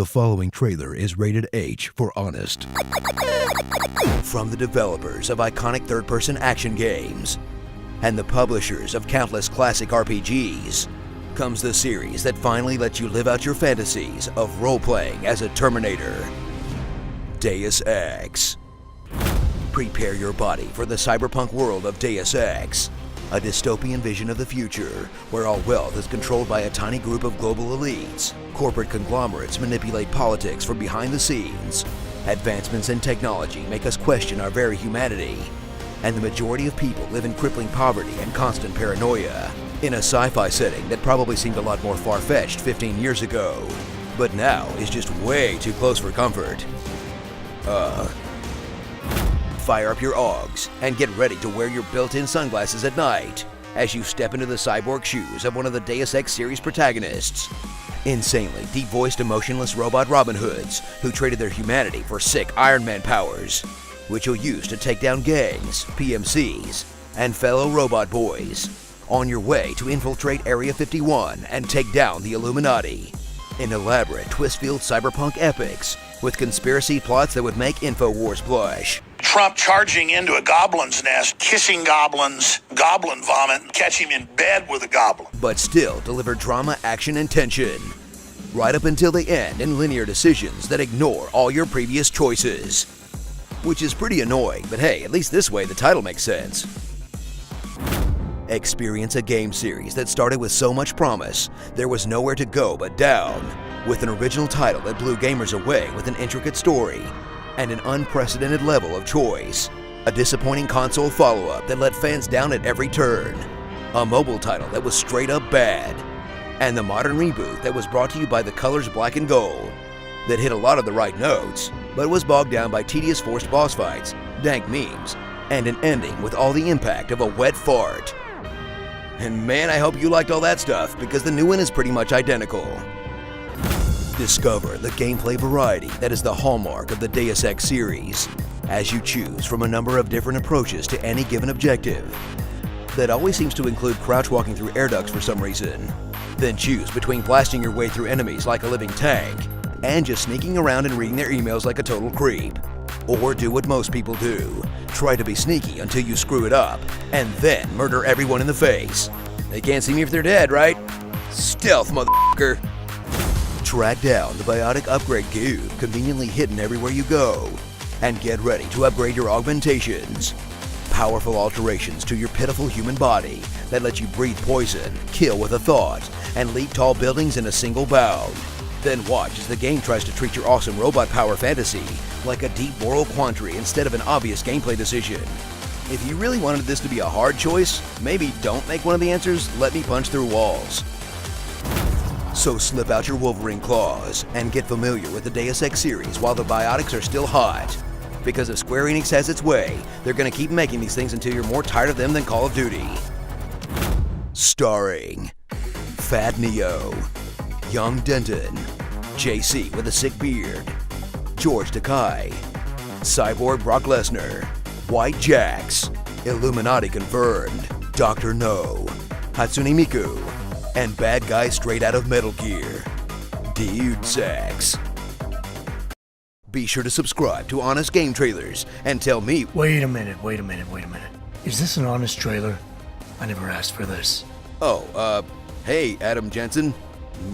The following trailer is rated H for honest. From the developers of iconic third-person action games and the publishers of countless classic RPGs comes the series that finally lets you live out your fantasies of role-playing as a Terminator. Deus Ex. Prepare your body for the cyberpunk world of Deus Ex, a dystopian vision of the future where all wealth is controlled by a tiny group of global elites. Corporate conglomerates manipulate politics from behind the scenes. Advancements in technology make us question our very humanity. And the majority of people live in crippling poverty and constant paranoia, in a sci-fi setting that probably seemed a lot more far-fetched 15 years ago, but now is just way too close for comfort. Fire up your AUGs and get ready to wear your built-in sunglasses at night as you step into the cyborg shoes of one of the Deus Ex series protagonists. Insanely deep-voiced emotionless robot Robin Hoods who traded their humanity for sick Iron Man powers, which you'll use to take down gangs, PMCs, and fellow robot boys on your way to infiltrate Area 51 and take down the Illuminati in elaborate twist-filled cyberpunk epics with conspiracy plots that would make InfoWars blush. Trump charging into a goblin's nest, kissing goblins, goblin vomit, and catch him in bed with a goblin. But still deliver drama, action, and tension, right up until the end in linear decisions that ignore all your previous choices. Which is pretty annoying, but hey, at least this way the title makes sense. Experience a game series that started with so much promise, there was nowhere to go but down, with an original title that blew gamers away with an intricate story and an unprecedented level of choice, a disappointing console follow-up that let fans down at every turn, a mobile title that was straight up bad, and the modern reboot that was brought to you by the colors black and gold, that hit a lot of the right notes, but was bogged down by tedious forced boss fights, dank memes, and an ending with all the impact of a wet fart. And man, I hope you liked all that stuff, because the new one is pretty much identical. Discover the gameplay variety that is the hallmark of the Deus Ex series, as you choose from a number of different approaches to any given objective. That always seems to include crouch walking through air ducts for some reason. Then choose between blasting your way through enemies like a living tank, and just sneaking around and reading their emails like a total creep. Or do what most people do, try to be sneaky until you screw it up, and then murder everyone in the face. They can't see me if they're dead, right? Stealth, motherfucker! Track down the biotic upgrade cube, conveniently hidden everywhere you go, and get ready to upgrade your augmentations. Powerful alterations to your pitiful human body that let you breathe poison, kill with a thought, and leap tall buildings in a single bound. Then watch as the game tries to treat your awesome robot power fantasy like a deep moral quandary instead of an obvious gameplay decision. If you really wanted this to be a hard choice, maybe don't make one of the answers, let me punch through walls. So slip out your Wolverine claws and get familiar with the Deus Ex series while the biotics are still hot. Because if Square Enix has its way, they're gonna keep making these things until you're more tired of them than Call of Duty. Starring Fat Neo, Young Denton, JC with a sick beard, George Takei, Cyborg Brock Lesnar, White Jax, Illuminati confirmed, Dr. No, Hatsune Miku, and bad guy straight out of Metal Gear, DEUS EX. Be sure to subscribe to Honest Game Trailers and tell me— Wait a minute. Is this an honest trailer? I never asked for this. Hey, Adam Jensen.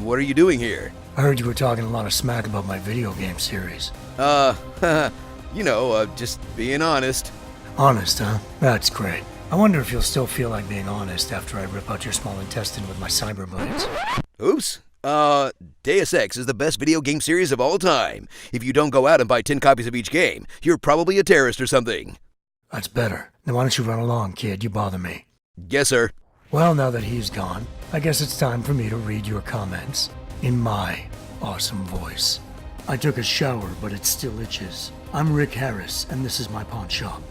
What are you doing here? I heard you were talking a lot of smack about my video game series. Just being honest. Honest, huh? That's great. I wonder if you'll still feel like being honest after I rip out your small intestine with my cyber blades. Oops. Deus Ex is the best video game series of all time. If you don't go out and buy 10 copies of each game, you're probably a terrorist or something. That's better. Now why don't you run along, kid? You bother me. Yes, sir. Well, now that he's gone, I guess it's time for me to read your comments in my awesome voice. I took a shower, but it still itches. I'm Rick Harris, and this is my pawn shop.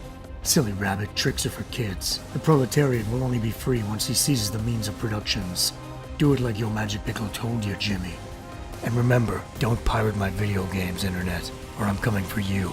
Silly rabbit, tricks are for kids. The proletariat will only be free once he seizes the means of productions. Do it like your magic pickle told you, Jimmy. And remember, don't pirate my video games, Internet, or I'm coming for you.